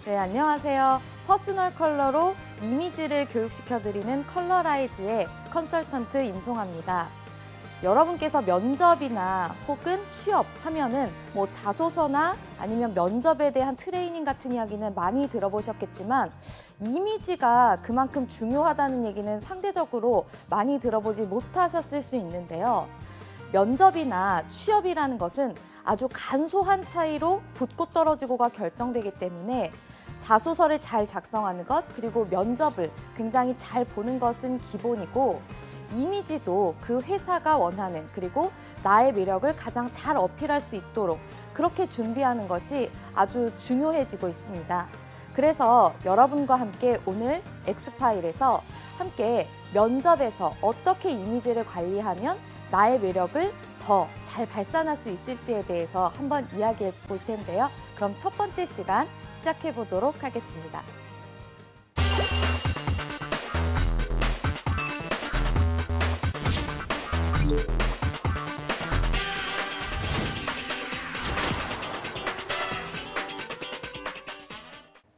네, 안녕하세요. 퍼스널 컬러로 이미지를 교육시켜드리는 컬러라이즈의 컨설턴트 임송아입니다. 여러분께서 면접이나 혹은 취업하면은 자소서나 아니면 면접에 대한 트레이닝 같은 이야기는 많이 들어보셨겠지만 이미지가 그만큼 중요하다는 얘기는 상대적으로 많이 들어보지 못하셨을 수 있는데요. 면접이나 취업이라는 것은 아주 간소한 차이로 붙고 떨어지고가 결정되기 때문에 자소서를 잘 작성하는 것, 그리고 면접을 굉장히 잘 보는 것은 기본이고, 이미지도 그 회사가 원하는, 그리고 나의 매력을 가장 잘 어필할 수 있도록 그렇게 준비하는 것이 아주 중요해지고 있습니다. 그래서 여러분과 함께 오늘 엑스파일에서 함께 면접에서 어떻게 이미지를 관리하면 나의 매력을 더 잘 발산할 수 있을지에 대해서 한번 이야기해 볼 텐데요. 그럼 첫 번째 시간 시작해 보도록 하겠습니다.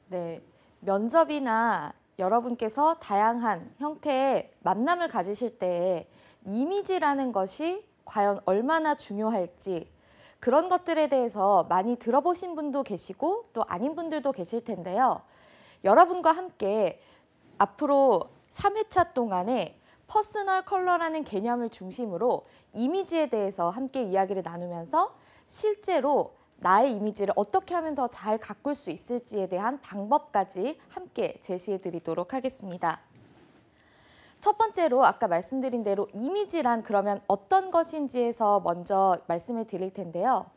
네, 면접이나 여러분께서 다양한 형태의 만남을 가지실 때에 이미지라는 것이 과연 얼마나 중요할지, 그런 것들에 대해서 많이 들어보신 분도 계시고 또 아닌 분들도 계실 텐데요. 여러분과 함께 앞으로 3회차 동안에 퍼스널 컬러라는 개념을 중심으로 이미지에 대해서 함께 이야기를 나누면서 실제로 나의 이미지를 어떻게 하면 더 잘 가꿀 수 있을지에 대한 방법까지 함께 제시해 드리도록 하겠습니다. 첫 번째로 아까 말씀드린 대로 이미지란 그러면 어떤 것인지에서 먼저 말씀을 드릴 텐데요.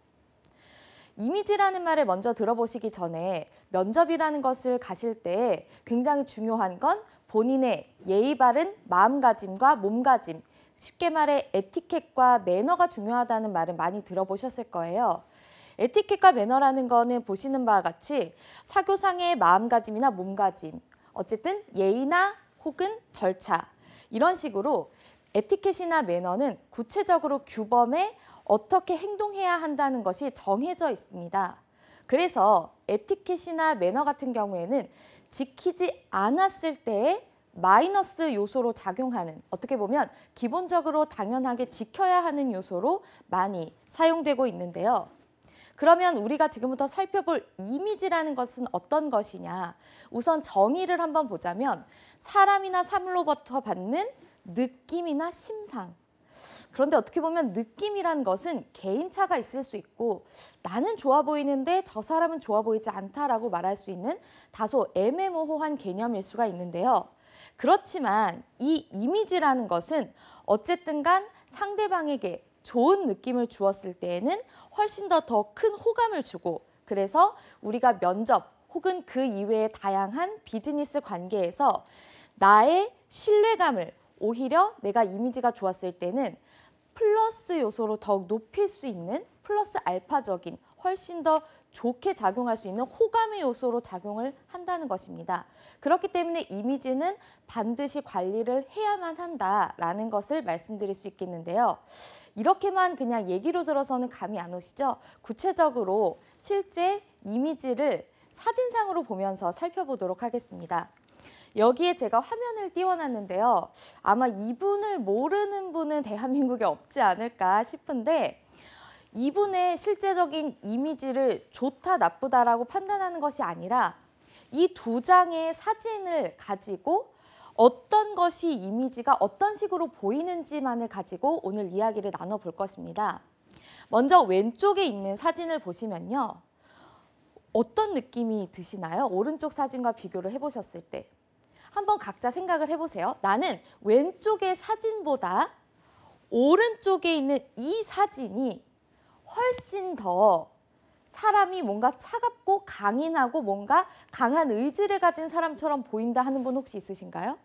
이미지라는 말을 먼저 들어보시기 전에 면접이라는 것을 가실 때 굉장히 중요한 건 본인의 예의 바른 마음가짐과 몸가짐, 쉽게 말해 에티켓과 매너가 중요하다는 말을 많이 들어보셨을 거예요. 에티켓과 매너라는 거는 보시는 바와 같이 사교상의 마음가짐이나 몸가짐, 어쨌든 예의나 혹은 절차, 이런 식으로 에티켓이나 매너는 구체적으로 규범에 어떻게 행동해야 한다는 것이 정해져 있습니다. 그래서 에티켓이나 매너 같은 경우에는 지키지 않았을 때의 마이너스 요소로 작용하는, 어떻게 보면 기본적으로 당연하게 지켜야 하는 요소로 많이 사용되고 있는데요. 그러면 우리가 지금부터 살펴볼 이미지라는 것은 어떤 것이냐? 우선 정의를 한번 보자면 사람이나 사물로부터 받는 느낌이나 심상. 그런데 어떻게 보면 느낌이란 것은 개인차가 있을 수 있고 나는 좋아 보이는데 저 사람은 좋아 보이지 않다라고 말할 수 있는 다소 애매모호한 개념일 수가 있는데요. 그렇지만 이 이미지라는 것은 어쨌든 간 상대방에게 좋은 느낌을 주었을 때에는 훨씬 더 큰 호감을 주고, 그래서 우리가 면접 혹은 그 이외의 다양한 비즈니스 관계에서 나의 신뢰감을 오히려 내가 이미지가 좋았을 때는 플러스 요소로 더욱 높일 수 있는 플러스 알파적인 훨씬 더 좋게 작용할 수 있는 호감의 요소로 작용을 한다는 것입니다. 그렇기 때문에 이미지는 반드시 관리를 해야만 한다라는 것을 말씀드릴 수 있겠는데요. 이렇게만 그냥 얘기로 들어서는 감이 안 오시죠? 구체적으로 실제 이미지를 사진상으로 보면서 살펴보도록 하겠습니다. 여기에 제가 화면을 띄워놨는데요. 아마 이분을 모르는 분은 대한민국에 없지 않을까 싶은데 이분의 실제적인 이미지를 좋다, 나쁘다라고 판단하는 것이 아니라 이 두 장의 사진을 가지고 어떤 것이 이미지가 어떤 식으로 보이는지만을 가지고 오늘 이야기를 나눠볼 것입니다. 먼저 왼쪽에 있는 사진을 보시면요. 어떤 느낌이 드시나요? 오른쪽 사진과 비교를 해보셨을 때. 한번 각자 생각을 해보세요. 나는 왼쪽의 사진보다 오른쪽에 있는 이 사진이 훨씬 더 사람이 뭔가 차갑고 강인하고 뭔가 강한 의지를 가진 사람처럼 보인다 하는 분 혹시 있으신가요?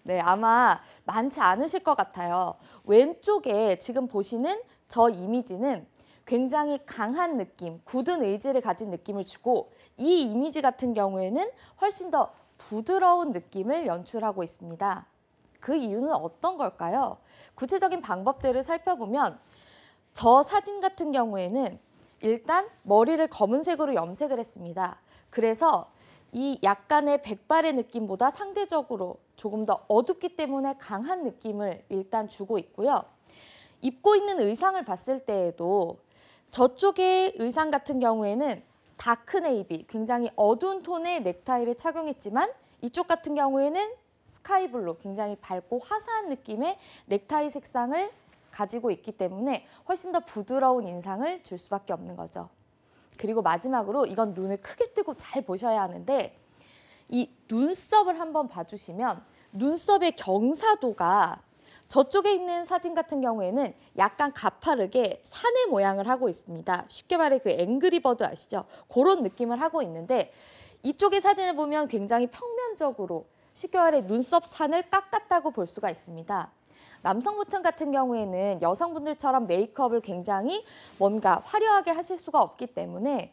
네, 아마 많지 않으실 것 같아요. 왼쪽에 지금 보시는 저 이미지는 굉장히 강한 느낌, 굳은 의지를 가진 느낌을 주고 이 이미지 같은 경우에는 훨씬 더 부드러운 느낌을 연출하고 있습니다. 그 이유는 어떤 걸까요? 구체적인 방법들을 살펴보면 저 사진 같은 경우에는 일단 머리를 검은색으로 염색을 했습니다. 그래서 이 약간의 백발의 느낌보다 상대적으로 조금 더 어둡기 때문에 강한 느낌을 일단 주고 있고요. 입고 있는 의상을 봤을 때에도 저쪽의 의상 같은 경우에는 다크 네이비, 굉장히 어두운 톤의 넥타이를 착용했지만 이쪽 같은 경우에는 스카이 블루, 굉장히 밝고 화사한 느낌의 넥타이 색상을 가지고 있기 때문에 훨씬 더 부드러운 인상을 줄 수밖에 없는 거죠. 그리고 마지막으로 이건 눈을 크게 뜨고 잘 보셔야 하는데 이 눈썹을 한번 봐주시면 눈썹의 경사도가 저쪽에 있는 사진 같은 경우에는 약간 가파르게 산의 모양을 하고 있습니다. 쉽게 말해 그 앵그리버드 아시죠? 그런 느낌을 하고 있는데 이쪽의 사진을 보면 굉장히 평면적으로 쉽게 말해 눈썹 산을 깎았다고 볼 수가 있습니다. 남성 버튼 같은 경우에는 여성분들처럼 메이크업을 굉장히 뭔가 화려하게 하실 수가 없기 때문에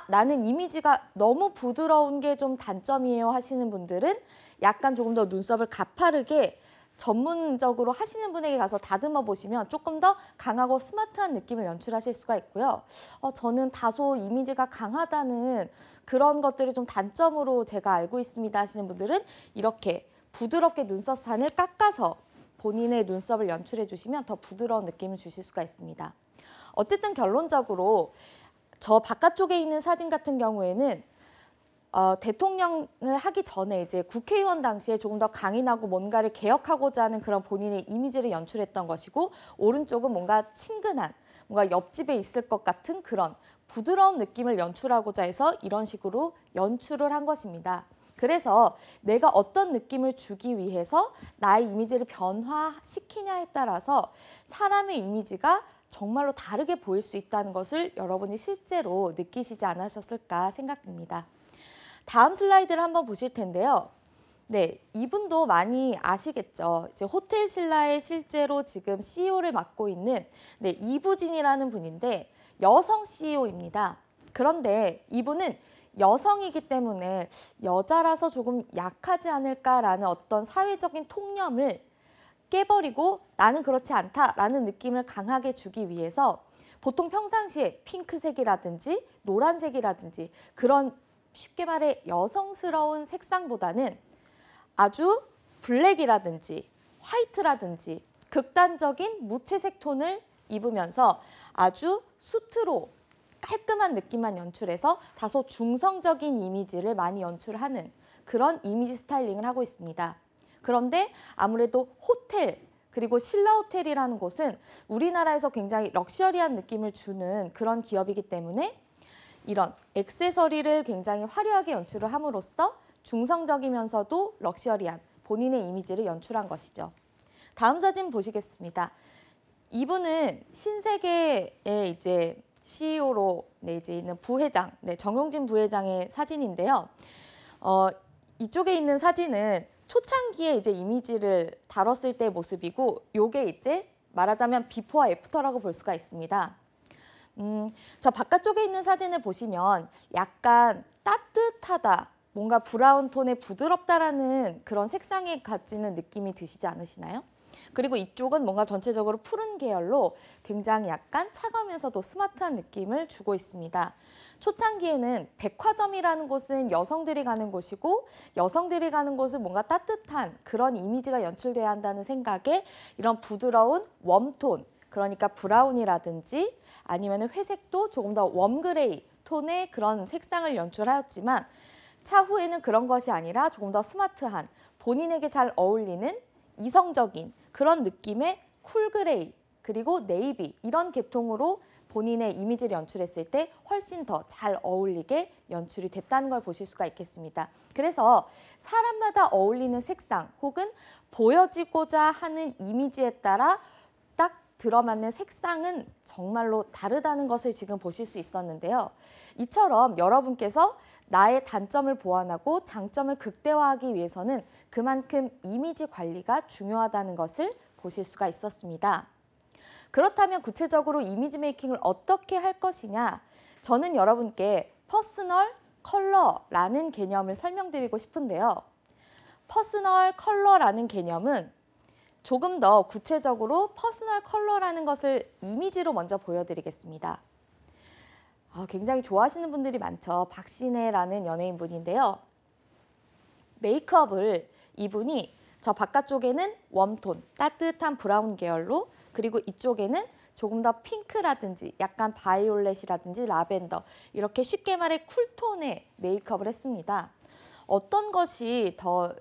나는 이미지가 너무 부드러운 게 좀 단점이에요 하시는 분들은 약간 조금 더 눈썹을 가파르게 전문적으로 하시는 분에게 가서 다듬어 보시면 조금 더 강하고 스마트한 느낌을 연출하실 수가 있고요. 저는 다소 이미지가 강하다는 그런 것들을 좀 단점으로 제가 알고 있습니다 하시는 분들은 이렇게 부드럽게 눈썹 산을 깎아서 본인의 눈썹을 연출해 주시면 더 부드러운 느낌을 주실 수가 있습니다. 어쨌든 결론적으로 저 바깥쪽에 있는 사진 같은 경우에는 대통령을 하기 전에 이제 국회의원 당시에 조금 더 강인하고 뭔가를 개혁하고자 하는 그런 본인의 이미지를 연출했던 것이고 오른쪽은 뭔가 친근한, 뭔가 옆집에 있을 것 같은 그런 부드러운 느낌을 연출하고자 해서 이런 식으로 연출을 한 것입니다. 그래서 내가 어떤 느낌을 주기 위해서 나의 이미지를 변화시키냐에 따라서 사람의 이미지가 정말로 다르게 보일 수 있다는 것을 여러분이 실제로 느끼시지 않으셨을까 생각됩니다. 다음 슬라이드를 한번 보실 텐데요. 네, 이분도 많이 아시겠죠. 이제 호텔 신라의 실제로 지금 CEO를 맡고 있는 이부진이라는 분인데 여성 CEO입니다. 그런데 이분은 여성이기 때문에 여자라서 조금 약하지 않을까라는 어떤 사회적인 통념을 깨버리고 나는 그렇지 않다라는 느낌을 강하게 주기 위해서 보통 평상시에 핑크색이라든지 노란색이라든지 그런 쉽게 말해 여성스러운 색상보다는 아주 블랙이라든지 화이트라든지 극단적인 무채색 톤을 입으면서 아주 수트로 깔끔한 느낌만 연출해서 다소 중성적인 이미지를 많이 연출하는 그런 이미지 스타일링을 하고 있습니다. 그런데 아무래도 호텔 그리고 신라호텔이라는 곳은 우리나라에서 굉장히 럭셔리한 느낌을 주는 그런 기업이기 때문에 이런 액세서리를 굉장히 화려하게 연출을 함으로써 중성적이면서도 럭셔리한 본인의 이미지를 연출한 것이죠. 다음 사진 보시겠습니다. 이분은 신세계의 이제 CEO로 이제 있는 부회장, 정용진 부회장의 사진인데요. 이쪽에 있는 사진은 초창기에 이제 이미지를 다뤘을 때의 모습이고, 요게 이제 말하자면 비포와 애프터라고 볼 수가 있습니다. 저 바깥쪽에 있는 사진을 보시면 약간 따뜻하다, 뭔가 브라운 톤의 부드럽다라는 그런 색상이 가지는 느낌이 드시지 않으시나요? 그리고 이쪽은 뭔가 전체적으로 푸른 계열로 굉장히 약간 차가우면서도 스마트한 느낌을 주고 있습니다. 초창기에는 백화점이라는 곳은 여성들이 가는 곳이고 여성들이 가는 곳은 뭔가 따뜻한 그런 이미지가 연출돼야 한다는 생각에 이런 부드러운 웜톤, 그러니까 브라운이라든지 아니면 회색도 조금 더 웜그레이 톤의 그런 색상을 연출하였지만 차후에는 그런 것이 아니라 조금 더 스마트한 본인에게 잘 어울리는 이성적인 그런 느낌의 쿨그레이 그리고 네이비 이런 계통으로 본인의 이미지를 연출했을 때 훨씬 더 잘 어울리게 연출이 됐다는 걸 보실 수가 있겠습니다. 그래서 사람마다 어울리는 색상 혹은 보여지고자 하는 이미지에 따라 딱 들어맞는 색상은 정말로 다르다는 것을 지금 보실 수 있었는데요. 이처럼 여러분께서 나의 단점을 보완하고 장점을 극대화하기 위해서는 그만큼 이미지 관리가 중요하다는 것을 보실 수가 있었습니다. 그렇다면 구체적으로 이미지 메이킹을 어떻게 할 것이냐? 저는 여러분께 퍼스널 컬러라는 개념을 설명드리고 싶은데요. 퍼스널 컬러라는 개념은 조금 더 구체적으로 퍼스널 컬러라는 것을 이미지로 먼저 보여드리겠습니다. 굉장히 좋아하시는 분들이 많죠. 박신혜라는 연예인분인데요. 메이크업을 이분이 저 바깥쪽에는 웜톤, 따뜻한 브라운 계열로, 그리고 이쪽에는 조금 더 핑크라든지 약간 바이올렛이라든지 라벤더, 이렇게 쉽게 말해 쿨톤의 메이크업을 했습니다. 어떤 것이 더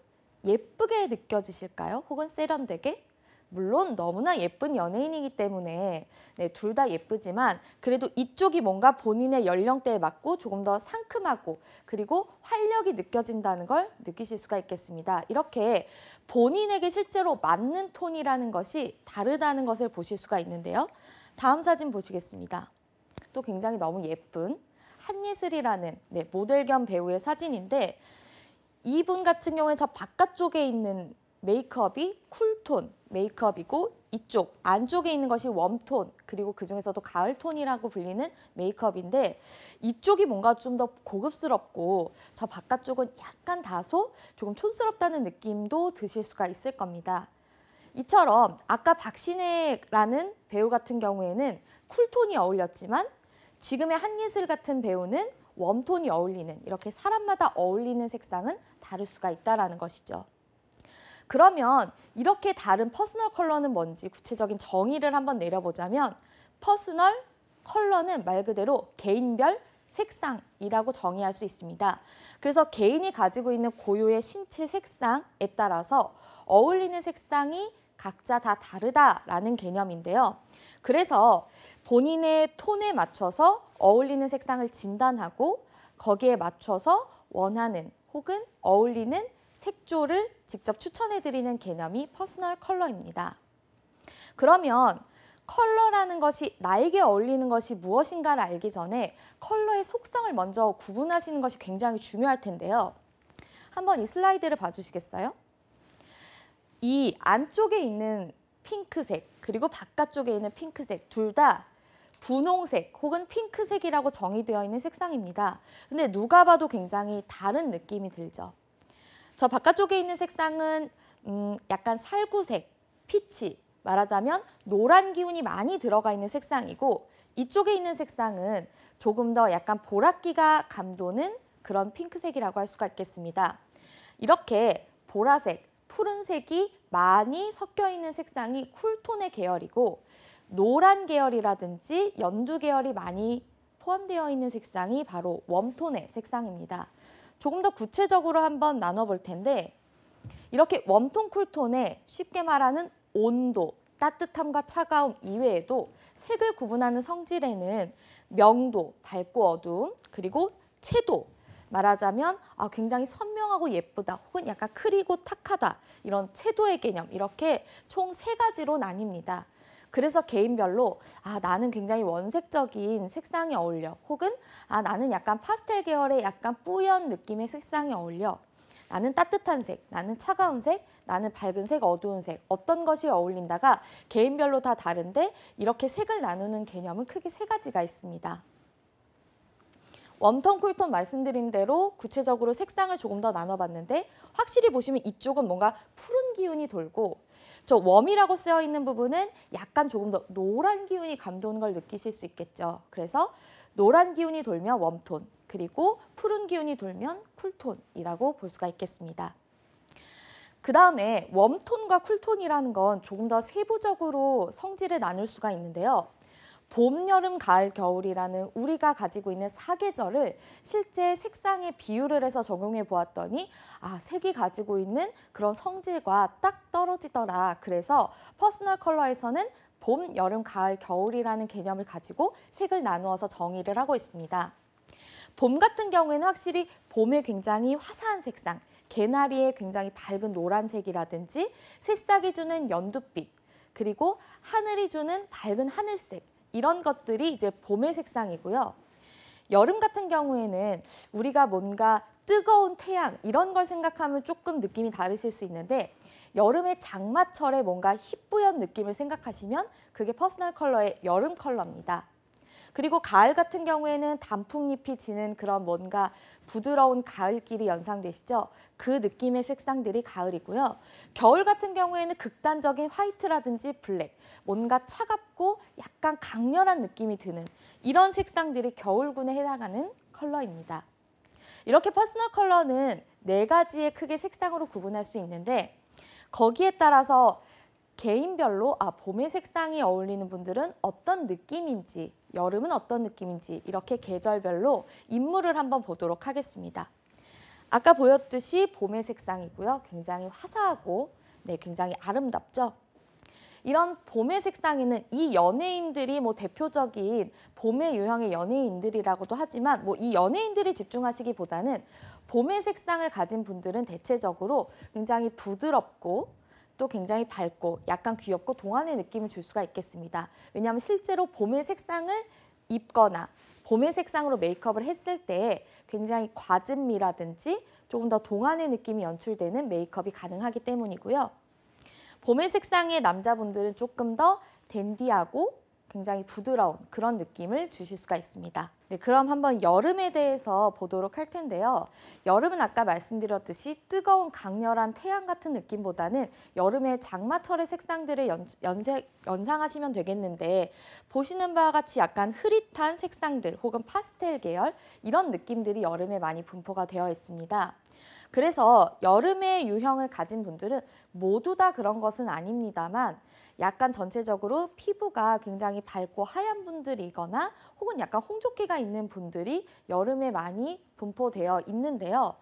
예쁘게 느껴지실까요? 혹은 세련되게? 물론 너무나 예쁜 연예인이기 때문에 둘 다 예쁘지만 그래도 이쪽이 뭔가 본인의 연령대에 맞고 조금 더 상큼하고 그리고 활력이 느껴진다는 걸 느끼실 수가 있겠습니다. 이렇게 본인에게 실제로 맞는 톤이라는 것이 다르다는 것을 보실 수가 있는데요. 다음 사진 보시겠습니다. 또 굉장히 너무 예쁜 한예슬이라는 모델 겸 배우의 사진인데, 이분 같은 경우에 저 바깥쪽에 있는 메이크업이 쿨톤 메이크업이고 이쪽 안쪽에 있는 것이 웜톤, 그리고 그중에서도 가을톤이라고 불리는 메이크업인데, 이쪽이 뭔가 좀 더 고급스럽고 저 바깥쪽은 약간 다소 조금 촌스럽다는 느낌도 드실 수가 있을 겁니다. 이처럼 아까 박신혜라는 배우 같은 경우에는 쿨톤이 어울렸지만 지금의 한예슬 같은 배우는 웜톤이 어울리는, 이렇게 사람마다 어울리는 색상은 다를 수가 있다는 것이죠. 그러면 이렇게 다른 퍼스널 컬러는 뭔지 구체적인 정의를 한번 내려보자면, 퍼스널 컬러는 말 그대로 개인별 색상이라고 정의할 수 있습니다. 그래서 개인이 가지고 있는 고유의 신체 색상에 따라서 어울리는 색상이 각자 다 다르다라는 개념인데요. 그래서 본인의 톤에 맞춰서 어울리는 색상을 진단하고 거기에 맞춰서 원하는 혹은 어울리는 색조를 직접 추천해드리는 개념이 퍼스널 컬러입니다. 그러면 컬러라는 것이 나에게 어울리는 것이 무엇인가를 알기 전에 컬러의 속성을 먼저 구분하시는 것이 굉장히 중요할 텐데요. 한번 이 슬라이드를 봐주시겠어요? 이 안쪽에 있는 핑크색 그리고 바깥쪽에 있는 핑크색 둘 다 분홍색 혹은 핑크색이라고 정의되어 있는 색상입니다. 근데 누가 봐도 굉장히 다른 느낌이 들죠. 저 바깥쪽에 있는 색상은 약간 살구색, 피치, 말하자면 노란 기운이 많이 들어가 있는 색상이고, 이쪽에 있는 색상은 조금 더 약간 보랏기가 감도는 그런 핑크색이라고 할 수가 있겠습니다. 이렇게 보라색, 푸른색이 많이 섞여 있는 색상이 쿨톤의 계열이고, 노란 계열이라든지 연두 계열이 많이 포함되어 있는 색상이 바로 웜톤의 색상입니다. 조금 더 구체적으로 한번 나눠볼 텐데, 이렇게 웜톤, 쿨톤에 쉽게 말하는 온도, 따뜻함과 차가움 이외에도 색을 구분하는 성질에는 명도, 밝고 어두움, 그리고 채도, 말하자면 굉장히 선명하고 예쁘다 혹은 약간 크리고 탁하다, 이런 채도의 개념, 이렇게 총 3가지로 나뉩니다. 그래서 개인별로 나는 굉장히 원색적인 색상이 어울려, 혹은 나는 약간 파스텔 계열의 약간 뿌연 느낌의 색상이 어울려, 나는 따뜻한 색, 나는 차가운 색, 나는 밝은 색, 어두운 색, 어떤 것이 어울린다가 개인별로 다 다른데, 이렇게 색을 나누는 개념은 크게 3가지가 있습니다. 웜톤, 쿨톤 말씀드린 대로 구체적으로 색상을 조금 더 나눠봤는데, 확실히 보시면 이쪽은 뭔가 푸른 기운이 돌고, 저 웜이라고 쓰여 있는 부분은 약간 조금 더 노란 기운이 감도는 걸 느끼실 수 있겠죠. 그래서 노란 기운이 돌면 웜톤, 그리고 푸른 기운이 돌면 쿨톤이라고 볼 수가 있겠습니다. 그 다음에 웜톤과 쿨톤이라는 건 조금 더 세부적으로 성질을 나눌 수가 있는데요. 봄, 여름, 가을, 겨울이라는 우리가 가지고 있는 4계절을 실제 색상에 비유를 해서 적용해 보았더니 색이 가지고 있는 그런 성질과 딱 떨어지더라. 그래서 퍼스널 컬러에서는 봄, 여름, 가을, 겨울이라는 개념을 가지고 색을 나누어서 정의를 하고 있습니다. 봄 같은 경우에는 확실히 봄에 굉장히 화사한 색상, 개나리의 굉장히 밝은 노란색이라든지 새싹이 주는 연두빛, 그리고 하늘이 주는 밝은 하늘색, 이런 것들이 이제 봄의 색상이고요. 여름 같은 경우에는 우리가 뭔가 뜨거운 태양 이런 걸 생각하면 조금 느낌이 다르실 수 있는데, 여름의 장마철에 뭔가 희뿌연 느낌을 생각하시면 그게 퍼스널 컬러의 여름 컬러입니다. 그리고 가을 같은 경우에는 단풍잎이 지는 그런 뭔가 부드러운 가을길이 연상되시죠? 그 느낌의 색상들이 가을이고요. 겨울 같은 경우에는 극단적인 화이트라든지 블랙, 뭔가 차갑고 약간 강렬한 느낌이 드는 이런 색상들이 겨울군에 해당하는 컬러입니다. 이렇게 퍼스널 컬러는 4가지의 크게 색상으로 구분할 수 있는데 거기에 따라서 개인별로 봄의 색상이 어울리는 분들은 어떤 느낌인지, 여름은 어떤 느낌인지 이렇게 계절별로 인물을 한번 보도록 하겠습니다. 아까 보였듯이 봄의 색상이고요. 굉장히 화사하고 굉장히 아름답죠. 이런 봄의 색상에는 이 연예인들이 대표적인 봄의 유형의 연예인들이라고도 하지만 이 연예인들이 집중하시기보다는 봄의 색상을 가진 분들은 대체적으로 굉장히 부드럽고 또 굉장히 밝고 약간 귀엽고 동안의 느낌을 줄 수가 있겠습니다. 왜냐하면 실제로 봄의 색상을 입거나 봄의 색상으로 메이크업을 했을 때 굉장히 과즙미라든지 조금 더 동안의 느낌이 연출되는 메이크업이 가능하기 때문이고요. 봄의 색상의 남자분들은 조금 더 댄디하고 굉장히 부드러운 그런 느낌을 주실 수가 있습니다. 네, 그럼 한번 여름에 대해서 보도록 할 텐데요. 여름은 아까 말씀드렸듯이 뜨거운 강렬한 태양 같은 느낌보다는 여름의 장마철의 색상들을 연상하시면 되겠는데 보시는 바와 같이 약간 흐릿한 색상들 혹은 파스텔 계열 이런 느낌들이 여름에 많이 분포가 되어 있습니다. 그래서 여름의 유형을 가진 분들은 모두 다 그런 것은 아닙니다만 약간 전체적으로 피부가 굉장히 밝고 하얀 분들이거나 혹은 약간 홍조기가 있는 분들이 여름에 많이 분포되어 있는데요.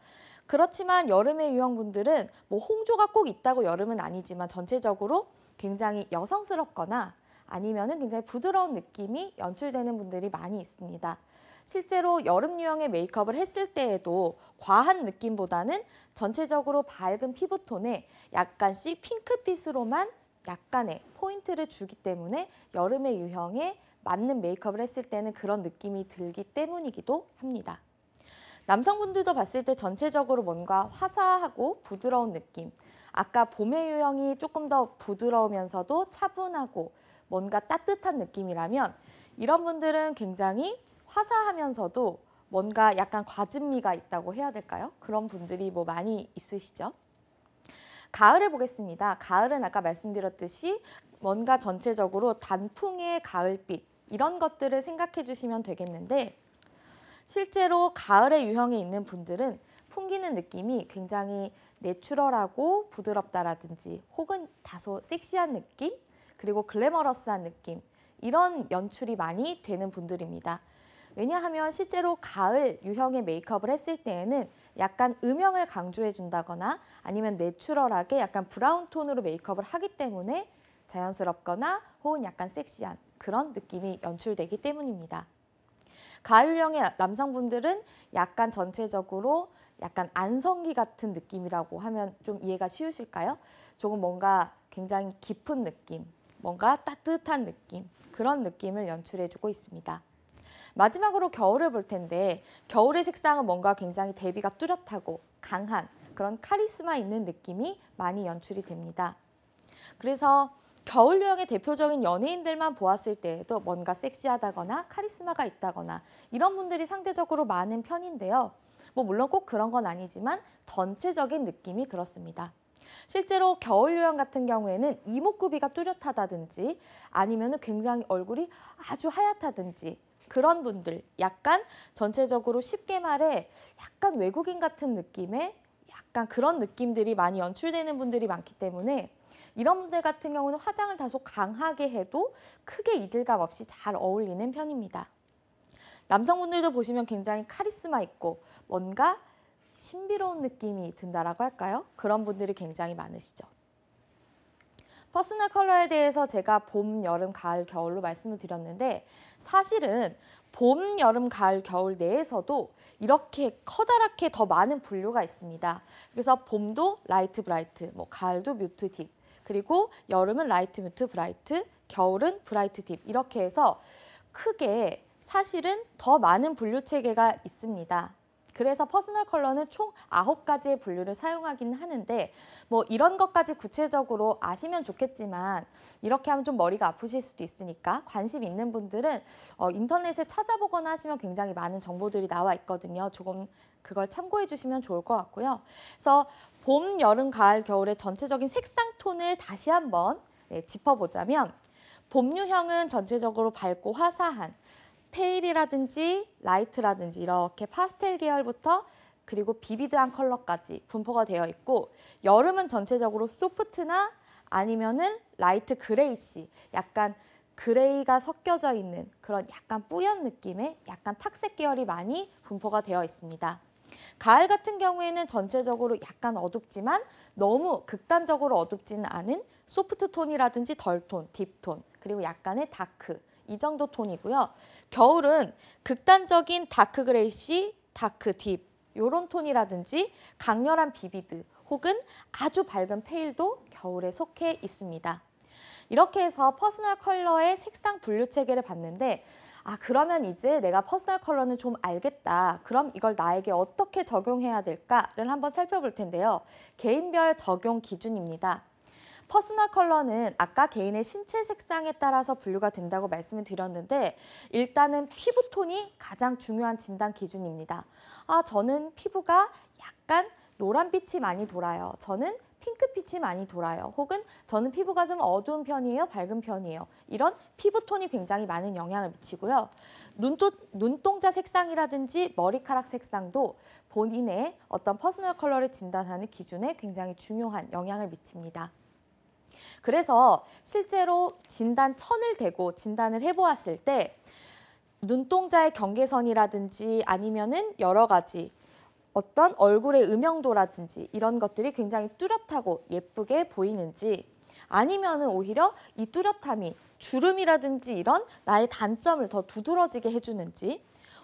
그렇지만 여름의 유형분들은 홍조가 꼭 있다고 여름은 아니지만 전체적으로 굉장히 여성스럽거나 아니면은 굉장히 부드러운 느낌이 연출되는 분들이 많이 있습니다. 실제로 여름 유형의 메이크업을 했을 때에도 과한 느낌보다는 전체적으로 밝은 피부톤에 약간씩 핑크빛으로만 약간의 포인트를 주기 때문에 여름의 유형에 맞는 메이크업을 했을 때는 그런 느낌이 들기 때문이기도 합니다. 남성분들도 봤을 때 전체적으로 뭔가 화사하고 부드러운 느낌, 아까 봄의 유형이 조금 더 부드러우면서도 차분하고 뭔가 따뜻한 느낌이라면 이런 분들은 굉장히 화사하면서도 뭔가 약간 과즙미가 있다고 해야 될까요? 그런 분들이 많이 있으시죠? 가을을 보겠습니다. 가을은 아까 말씀드렸듯이 뭔가 전체적으로 단풍의 가을빛 이런 것들을 생각해 주시면 되겠는데 실제로 가을의 유형에 있는 분들은 풍기는 느낌이 굉장히 내추럴하고 부드럽다라든지 혹은 다소 섹시한 느낌 그리고 글래머러스한 느낌 이런 연출이 많이 되는 분들입니다. 왜냐하면 실제로 가을 유형의 메이크업을 했을 때에는 약간 음영을 강조해 준다거나 아니면 내추럴하게 약간 브라운 톤으로 메이크업을 하기 때문에 자연스럽거나 혹은 약간 섹시한 그런 느낌이 연출되기 때문입니다. 가을 유형의 남성분들은 약간 전체적으로 약간 안성기 같은 느낌이라고 하면 좀 이해가 쉬우실까요? 조금 뭔가 굉장히 깊은 느낌, 뭔가 따뜻한 느낌 그런 느낌을 연출해주고 있습니다. 마지막으로 겨울을 볼 텐데 겨울의 색상은 뭔가 굉장히 대비가 뚜렷하고 강한 그런 카리스마 있는 느낌이 많이 연출이 됩니다. 그래서 겨울 유형의 대표적인 연예인들만 보았을 때에도 뭔가 섹시하다거나 카리스마가 있다거나 이런 분들이 상대적으로 많은 편인데요. 물론 꼭 그런 건 아니지만 전체적인 느낌이 그렇습니다. 실제로 겨울 유형 같은 경우에는 이목구비가 뚜렷하다든지 아니면 굉장히 얼굴이 아주 하얗다든지 그런 분들 약간 전체적으로 쉽게 말해 약간 외국인 같은 느낌의 약간 그런 느낌들이 많이 연출되는 분들이 많기 때문에 이런 분들 같은 경우는 화장을 다소 강하게 해도 크게 이질감 없이 잘 어울리는 편입니다. 남성분들도 보시면 굉장히 카리스마 있고 뭔가 신비로운 느낌이 든다라고 할까요? 그런 분들이 굉장히 많으시죠. 퍼스널 컬러에 대해서 제가 봄, 여름, 가을, 겨울로 말씀을 드렸는데 사실은 봄, 여름, 가을, 겨울 내에서도 이렇게 커다랗게 더 많은 분류가 있습니다. 그래서 봄도 라이트, 브라이트, 가을도 뮤트, 딥, 그리고 여름은 라이트, 뮤트, 브라이트, 겨울은 브라이트, 딥 이렇게 해서 크게 사실은 더 많은 분류 체계가 있습니다. 그래서 퍼스널 컬러는 총 9가지의 분류를 사용하긴 하는데 뭐 이런 것까지 구체적으로 아시면 좋겠지만 이렇게 하면 좀 머리가 아프실 수도 있으니까 관심 있는 분들은 인터넷에 찾아보거나 하시면 굉장히 많은 정보들이 나와 있거든요. 조금 그걸 참고해 주시면 좋을 것 같고요. 그래서 봄, 여름, 가을, 겨울의 전체적인 색상 톤을 다시 한번 짚어보자면 봄 유형은 전체적으로 밝고 화사한 페일이라든지 라이트라든지 이렇게 파스텔 계열부터 그리고 비비드한 컬러까지 분포가 되어 있고 여름은 전체적으로 소프트나 아니면은 라이트 그레이시 약간 그레이가 섞여져 있는 그런 약간 뿌연 느낌의 약간 탁색 계열이 많이 분포가 되어 있습니다. 가을 같은 경우에는 전체적으로 약간 어둡지만 너무 극단적으로 어둡지는 않은 소프트 톤이라든지 덜톤, 딥톤 그리고 약간의 다크 이 정도 톤이고요. 겨울은 극단적인 다크 그레이시, 다크 딥 이런 톤이라든지 강렬한 비비드 혹은 아주 밝은 페일도 겨울에 속해 있습니다. 이렇게 해서 퍼스널 컬러의 색상 분류 체계를 봤는데 그러면 이제 내가 퍼스널 컬러는 좀 알겠다. 그럼 이걸 나에게 어떻게 적용해야 될까를 한번 살펴볼 텐데요. 개인별 적용 기준입니다. 퍼스널 컬러는 아까 개인의 신체 색상에 따라서 분류가 된다고 말씀을 드렸는데 일단은 피부톤이 가장 중요한 진단 기준입니다. 저는 피부가 약간 노란빛이 많이 돌아요. 저는 핑크빛이 많이 돌아요. 혹은 저는 피부가 좀 어두운 편이에요, 밝은 편이에요. 이런 피부톤이 굉장히 많은 영향을 미치고요. 눈동자 색상이라든지 머리카락 색상도 본인의 어떤 퍼스널 컬러를 진단하는 기준에 굉장히 중요한 영향을 미칩니다. 그래서 실제로 진단천을 대고 진단을 해보았을 때 눈동자의 경계선이라든지 아니면은 여러 가지 어떤 얼굴의 음영도라든지 이런 것들이 굉장히 뚜렷하고 예쁘게 보이는지 아니면은 오히려 이 뚜렷함이 주름이라든지 이런 나의 단점을 더 두드러지게 해주는지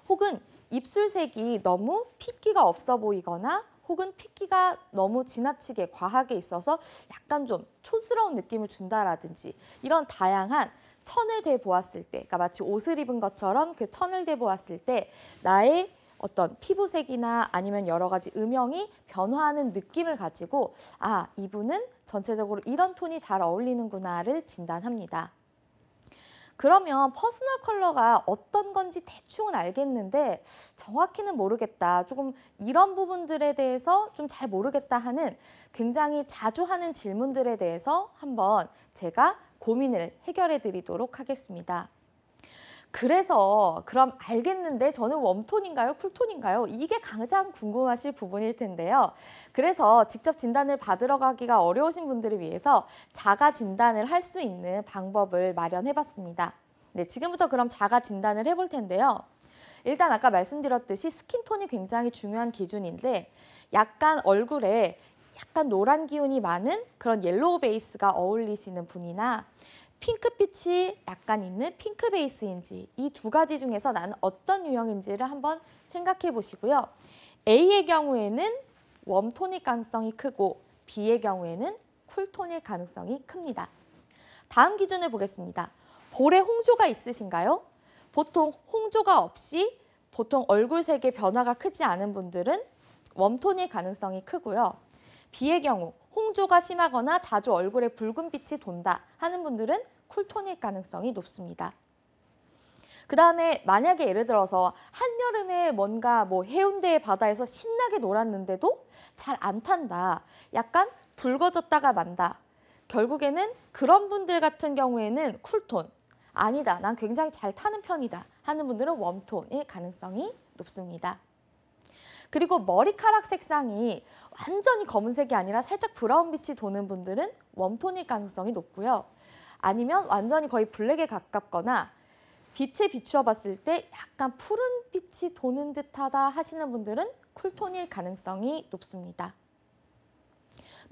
혹은 입술색이 너무 핏기가 없어 보이거나 혹은 핏기가 너무 지나치게 과하게 있어서 약간 좀 촌스러운 느낌을 준다라든지 이런 다양한 천을 대보았을 때, 그러니까 마치 옷을 입은 것처럼 그 천을 대보았을 때 나의 어떤 피부색이나 아니면 여러 가지 음영이 변화하는 느낌을 가지고 이분은 전체적으로 이런 톤이 잘 어울리는구나를 진단합니다. 그러면 퍼스널 컬러가 어떤 건지 대충은 알겠는데 정확히는 모르겠다. 조금 이런 부분들에 대해서 좀 잘 모르겠다 하는 굉장히 자주 하는 질문들에 대해서 한번 제가 고민을 해결해 드리도록 하겠습니다. 그래서 그럼 알겠는데 저는 웜톤인가요? 쿨톤인가요? 이게 가장 궁금하실 부분일 텐데요. 그래서 직접 진단을 받으러 가기가 어려우신 분들을 위해서 자가 진단을 할 수 있는 방법을 마련해 봤습니다. 네, 지금부터 그럼 자가 진단을 해볼 텐데요. 일단 아까 말씀드렸듯이 스킨톤이 굉장히 중요한 기준인데 약간 얼굴에 약간 노란 기운이 많은 그런 옐로우 베이스가 어울리시는 분이나 핑크빛이 약간 있는 핑크 베이스인지 이 두 가지 중에서 나는 어떤 유형인지를 한번 생각해 보시고요. A의 경우에는 웜톤일 가능성이 크고 B의 경우에는 쿨톤일 가능성이 큽니다. 다음 기준을 보겠습니다. 볼에 홍조가 있으신가요? 보통 홍조가 없이 보통 얼굴색의 변화가 크지 않은 분들은 웜톤일 가능성이 크고요. B의 경우 홍조가 심하거나 자주 얼굴에 붉은빛이 돈다 하는 분들은 쿨톤일 가능성이 높습니다. 그 다음에 만약에 예를 들어서 한여름에 뭔가 해운대의 바다에서 신나게 놀았는데도 잘 안 탄다. 약간 붉어졌다가 만다. 결국에는 그런 분들 같은 경우에는 쿨톤. 아니다. 난 굉장히 잘 타는 편이다. 하는 분들은 웜톤일 가능성이 높습니다. 그리고 머리카락 색상이 완전히 검은색이 아니라 살짝 브라운빛이 도는 분들은 웜톤일 가능성이 높고요. 아니면 완전히 거의 블랙에 가깝거나 빛에 비추어 봤을 때 약간 푸른빛이 도는 듯하다 하시는 분들은 쿨톤일 가능성이 높습니다.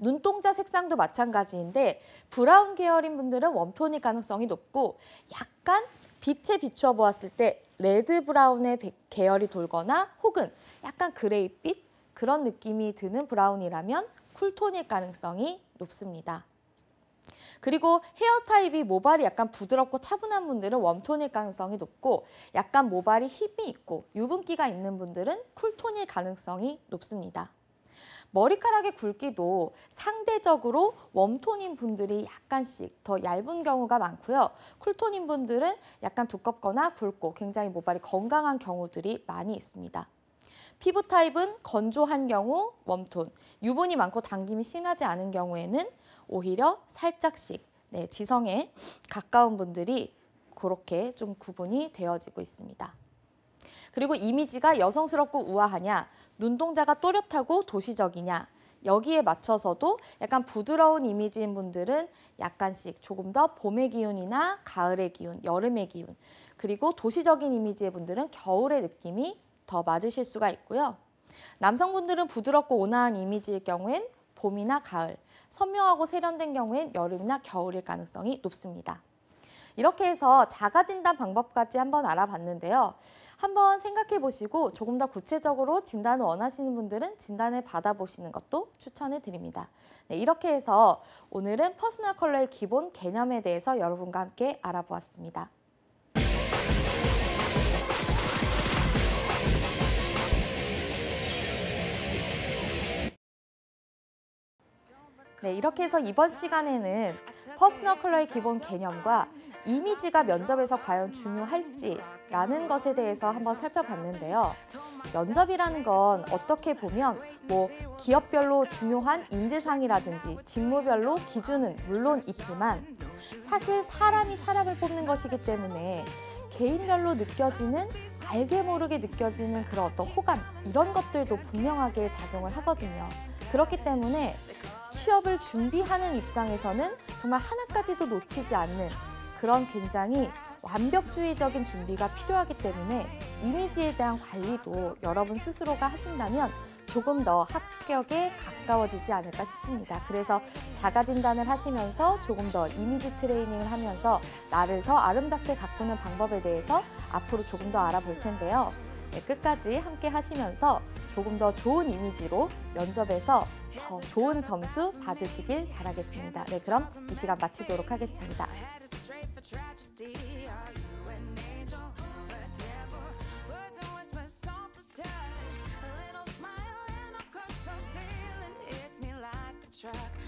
눈동자 색상도 마찬가지인데 브라운 계열인 분들은 웜톤일 가능성이 높고 약간 빛에 비추어 보았을 때 레드 브라운의 계열이 돌거나 혹은 약간 그레이빛 그런 느낌이 드는 브라운이라면 쿨톤일 가능성이 높습니다. 그리고 헤어 타입이 모발이 약간 부드럽고 차분한 분들은 웜톤일 가능성이 높고 약간 모발이 힘이 있고 유분기가 있는 분들은 쿨톤일 가능성이 높습니다. 머리카락의 굵기도 상대적으로 웜톤인 분들이 약간씩 더 얇은 경우가 많고요. 쿨톤인 분들은 약간 두껍거나 굵고 굉장히 모발이 건강한 경우들이 많이 있습니다. 피부 타입은 건조한 경우 웜톤, 유분이 많고 당김이 심하지 않은 경우에는 오히려 살짝씩 지성에 가까운 분들이 그렇게 좀 구분이 되어지고 있습니다. 그리고 이미지가 여성스럽고 우아하냐, 눈동자가 또렷하고 도시적이냐, 여기에 맞춰서도 약간 부드러운 이미지인 분들은 약간씩 조금 더 봄의 기운이나 가을의 기운, 여름의 기운, 그리고 도시적인 이미지의 분들은 겨울의 느낌이 더 맞으실 수가 있고요. 남성분들은 부드럽고 온화한 이미지일 경우엔 봄이나 가을, 선명하고 세련된 경우엔 여름이나 겨울일 가능성이 높습니다. 이렇게 해서 자가진단 방법까지 한번 알아봤는데요. 한번 생각해 보시고 조금 더 구체적으로 진단을 원하시는 분들은 진단을 받아보시는 것도 추천해 드립니다. 네, 이렇게 해서 오늘은 퍼스널 컬러의 기본 개념에 대해서 여러분과 함께 알아보았습니다. 네, 이렇게 해서 이번 시간에는 퍼스널 컬러의 기본 개념과 이미지가 면접에서 과연 중요할지라는 것에 대해서 한번 살펴봤는데요. 면접이라는 건 어떻게 보면 기업별로 중요한 인재상이라든지 직무별로 기준은 물론 있지만 사실 사람이 사람을 뽑는 것이기 때문에 개인별로 느껴지는 알게 모르게 느껴지는 그런 어떤 호감 이런 것들도 분명하게 작용을 하거든요. 그렇기 때문에 취업을 준비하는 입장에서는 정말 하나까지도 놓치지 않는 그런 굉장히 완벽주의적인 준비가 필요하기 때문에 이미지에 대한 관리도 여러분 스스로가 하신다면 조금 더 합격에 가까워지지 않을까 싶습니다. 그래서 자가진단을 하시면서 조금 더 이미지 트레이닝을 하면서 나를 더 아름답게 가꾸는 방법에 대해서 앞으로 조금 더 알아볼 텐데요. 네, 끝까지 함께 하시면서 조금 더 좋은 이미지로 면접에서 더 좋은 점수 받으시길 바라겠습니다. 네, 그럼 이 시간 마치도록 하겠습니다. Truck